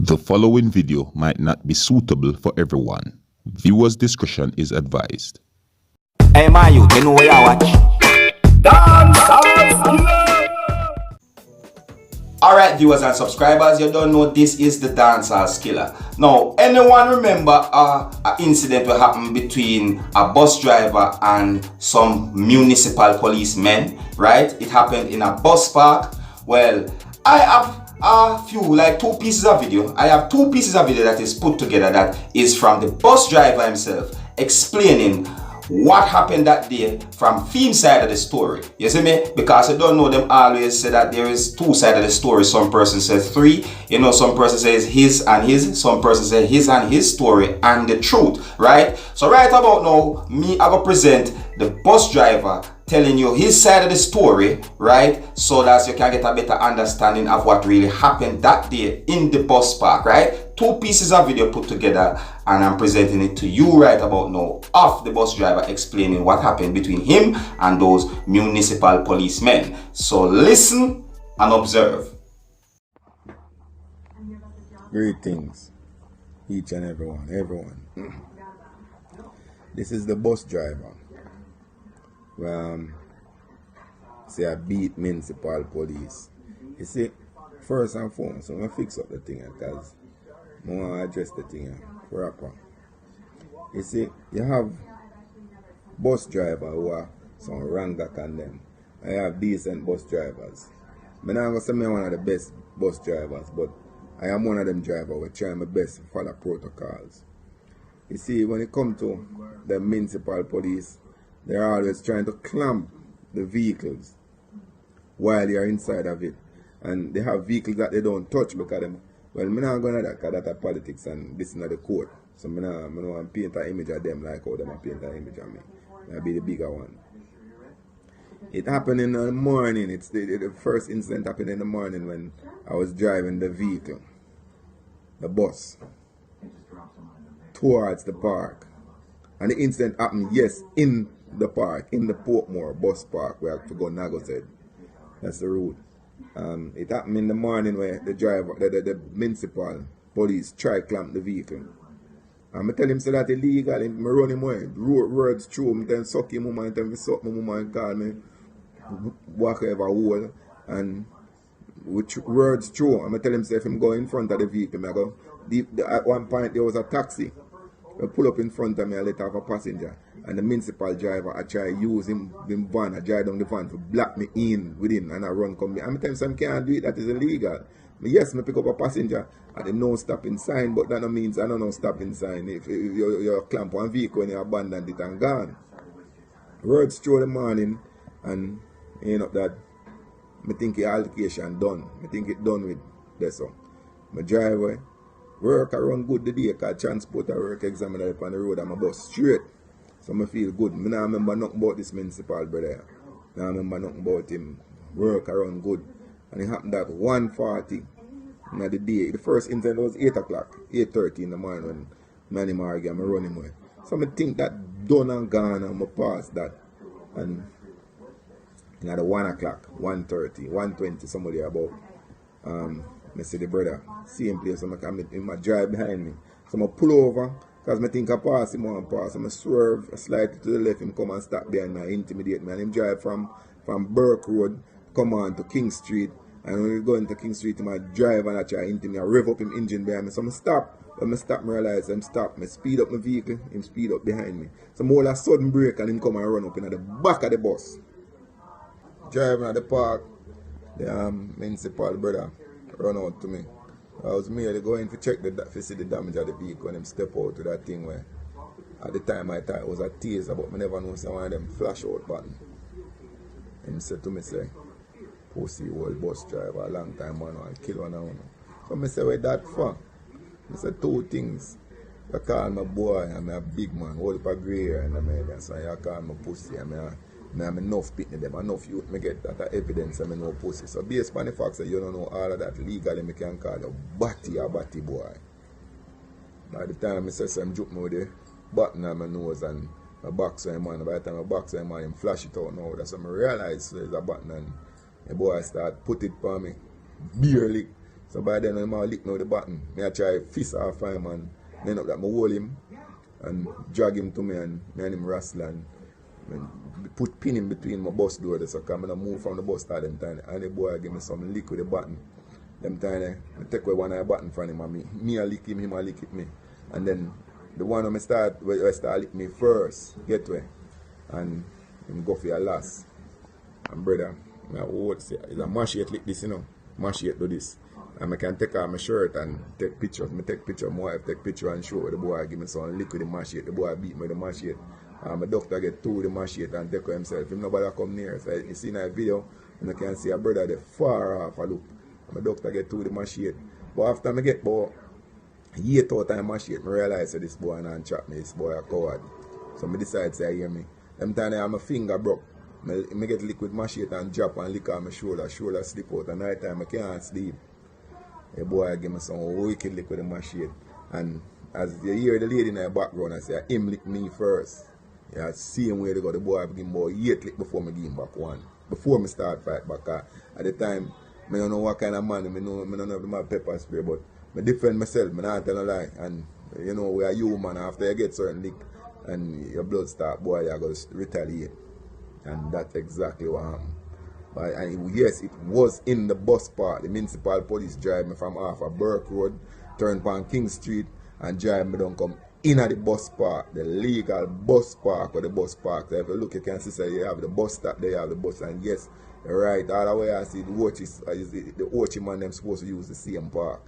The following video might not be suitable for everyone. Viewers' discretion is advised. Hey man, you know where I watch? Dancehall. Alright viewers and subscribers, you don't know this is the Dancehall. Now, anyone remember an incident that happened between a bus driver and some municipal policemen, right? It happened in a bus park. Well, I have a few, like two pieces of video. I have two pieces of video that is put together that is from the bus driver himself explaining what happened that day from FiGht side of the story. You see me? Because I don't know, them always say that there is two sides of the story. Some person says three, you know, some person says his and his, some person says his and his story and the truth, right? So right about now, me I will present the bus driver telling you his side of the story, right? So that you can get a better understanding of what really happened that day in the bus park, right? Two pieces of video put together, and I'm presenting it to you right about now of the bus driver explaining what happened between him and those municipal policemen. So listen and observe. Greetings, each and everyone. This is the bus driver. Say I beat municipal police. You see, first and foremost, I'm gonna fix up the thing because I want to address the thing proper. You see, you have bus driver who are some rangak on them. I have decent bus drivers. I'm not gonna say I'm one of the best bus drivers, but I am one of them drivers who try my best to follow protocols. You see, when it comes to the municipal police, they're always trying to clamp the vehicles while you're inside of it. And they have vehicles that they don't touch because them, well, I'm not going to that because that's politics and this is not the court. So I'm not want to paint an image of them like how them paint an image of me. That'll be the bigger one. It happened in the morning. It's the first incident happened in the morning when I was driving the vehicle, the bus, towards the park. And the incident happened, yes, in the park, in the Portmore bus park where I have to go Nagosed. That's the route. It happened in the morning where the driver, the municipal police try clamp the vehicle. And I tell him say that illegal, I run him away. Words through him, then suck him and tell me suck my mama and call me walk over hole. And with words through, I tell him say if I'm going in front of the vehicle, I go at one point there was a taxi. I pull up in front of me, I let have a passenger. And the municipal driver, I try to use him van, I drive down the van to block me in with him and I run come me. And I tell him some can't do it, that is illegal. But yes, I pick up a passenger at the no stopping sign, but that no means I don't know stopping sign. If you clamp one vehicle and you abandon it and gone. Words through the morning and you know that I think the altercation done. I think it done with this one. My driver work around good the day because transport I work examiner up on the road and my bus straight. So I feel good. I don't remember nothing about this municipal brother. I don't remember nothing about him. Work around good. And it happened at 1:40 in the day. The first incident was 8 o'clock, 8:30 in the morning when I argue and I run him away. So I think that done and gone and I pass that. And at the 1 o'clock, 1:30, 1:20, somebody about I see the brother, same place, so I drive behind me. So I pull over, because I think I pass him on pass. I swerve slightly to the left, him come and stop behind me, intimidate me. And him drive from Burke Road, come on to King Street. And when we go into King Street, I drive and I try to intimidate, I rev up him engine behind me. So I stop. When I stop, I realize him stop. I speed up my vehicle, him speed up behind me. So I hold a sudden break and him come and run up in the back of the bus. Driving at the park, the municipal brother run out to me. I was merely going to check to see the damage of the vehicle and him step out to that thing where at the time I thought it was a taser, but I never know one of them flash out button. And he said to me, say, pussy old bus driver, a long time man, I'll kill one of them. So I said, where that for? I said two things. You call me boy, I'm a big man, hold up a grey hair and I'm so you call me pussy, I'm enough pitney them, enough youth me get that evidence I'm no pussy. So based on the fact that you don't know all of that legally, me can call you batty a batty boy. By the time I say some joke me with the button on my nose and my box on man, by the time I box on man, him flash it out now. That's when I realize there's a button and the boy start put it for me barely. So by then, I'm lick me with the button. I try fist off him and end up that I hold him and drag him to me and him wrestle and put pin in between my bus door so I can move from the bus at them time. And the boy give me some lick with the button. Them time I take away one of the button from him and me I lick him I lick it me. And then the one who start lick me first, get away. And him go for your last. And brother, it's a machete like this, you know. Machete do this. And I can take off my shirt and take pictures. I take picture, my wife take picture and show the boy give me some lick with the machete. The boy beat me with the machete. And my doctor get two with the machete and take himself. If nobody come near, so you see in that video, you can see a brother there far off a loop. And my doctor get two with the machete. But after I get about a year out of machete, I realize that this boy not trap me, this boy a coward. So I decide to say, hear me. Them time I have my finger broke. I get liquid machete and drop and lick on my shoulder slip out. And night time I can't sleep. The boy give me some wicked lick with the machete. And as you hear the lady in the background, I say, him lick me first. Yeah, same way they go, the boy give him about 8 lick before I give him back one. Before I start fight back. At the time, I don't know what kind of man, I don't know if my pepper spray, but I defend myself, I not tell a lie. And you know, we are human, after you get certain lick and your blood start, boy, you're going to retaliate. And that's exactly what happened. And yes, it was in the bus park. The municipal police drive me from off of Burke Road, turn upon King Street, and drive me down come in at the bus park, the legal bus park or the bus park. So if you look, you can see you have the bus stop there, you have the bus, and yes, you're right. All the way I see the watches, the Ochi man, them supposed to use the same park.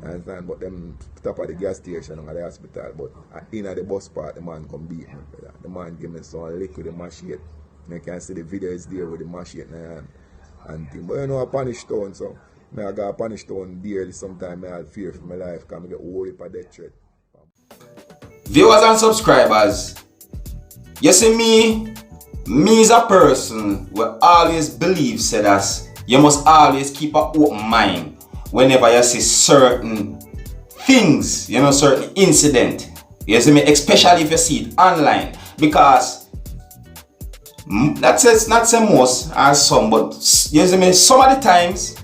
Understand? But them stop at the gas station or the hospital. But in at the bus park, the man come beat me. The man give me some lick with the machete. You can see the video is there with the machete in the hand and thing. But you know, a punish stone, so I got a punish stone dearly. Sometimes I have fear for my life because I get worried for death threat. Viewers and subscribers, you see me as a person will always believe said as you must always keep an open mind whenever you see certain things, you know, certain incident. You see me, especially if you see it online, because that's not the most as some, but you see me, some of the times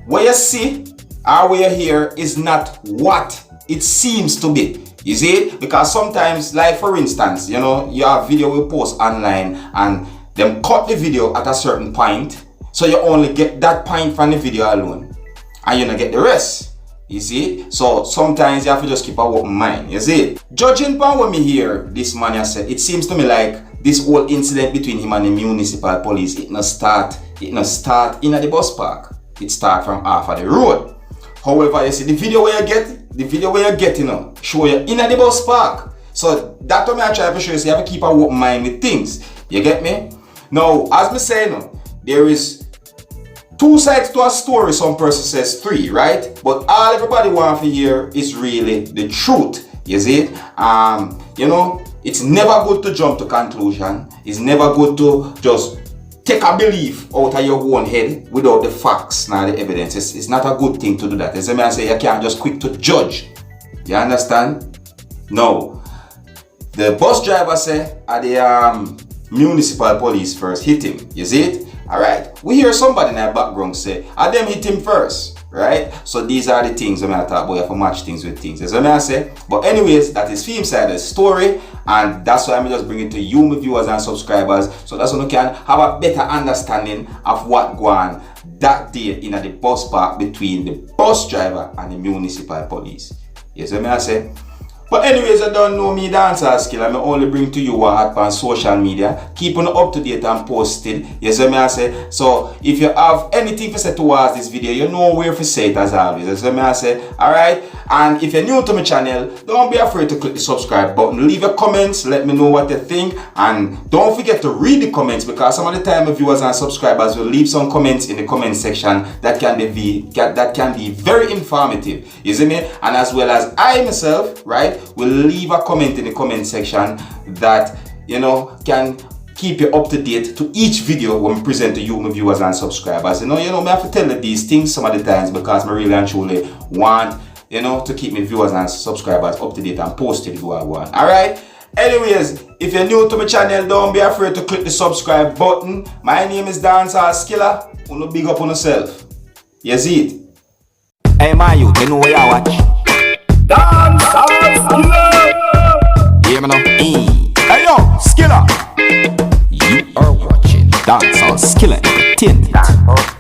what you see or what you hear is not what it seems to be. You see, because sometimes, like for instance, you know, you have video we post online and them cut the video at a certain point, so you only get that point from the video alone and you don't get the rest. You see, so sometimes you have to just keep a open mind. You see, judging by what me hear this man has said, it seems to me like this whole incident between him and the municipal police, it not start in the bus park. It start from half of the road. However, you see the video where you get, you know, show you in the bus park. So that's what I try to show you. So you have to keep a open mind with things. You get me? Now, as me say, no, there is two sides to a story. Some person says 3, right? But all everybody wants to hear is really the truth. You see? You know, it's never good to jump to conclusion. It's never good to just take a belief out of your own head without the facts nor the evidence. It's not a good thing to do that. As I say, you can't just quick to judge. You understand? No. The bus driver say the municipal police first hit him. You see it? Alright. We hear somebody in the background say, them hit him first. Right? So these are the things I'm going to talk about. You have to match things with things. As I say. But anyways, that is film side of the story. And that's why I'm just bringing to you, my viewers and subscribers. So that's so you can have a better understanding of what going on that day in the bus park between the bus driver and the municipal police. Yes, I say. But anyways, I don't know me Dancehall skill. I only bring to you what happen on social media. Keep on up to date and posted. Yes, I say. So if you have anything to say towards this video, you know where to say it as always. Yes, I say. Alright. And if you're new to my channel, don't be afraid to click the subscribe button. Leave your comments. Let me know what you think. And don't forget to read the comments, because some of the time viewers and subscribers will leave some comments in the comment section that can be very informative. You see me? And as well as I myself, right, will leave a comment in the comment section that, you know, can keep you up to date to each video when we present to you, my viewers and subscribers. You know, I have to tell you these things some of the times because I really and truly want, you know, to keep my viewers and subscribers up to date and posted who I want. Alright? Anyways, if you're new to my channel, don't be afraid to click the subscribe button. My name is Dancehall Skilla. Wanna big up on yourself. You see it? Hey, my youth, you know what you watch? Dancehall Skilla. Hear me now? Hey yo, Skilla. You are watching Dancehall Skilla Entertainment.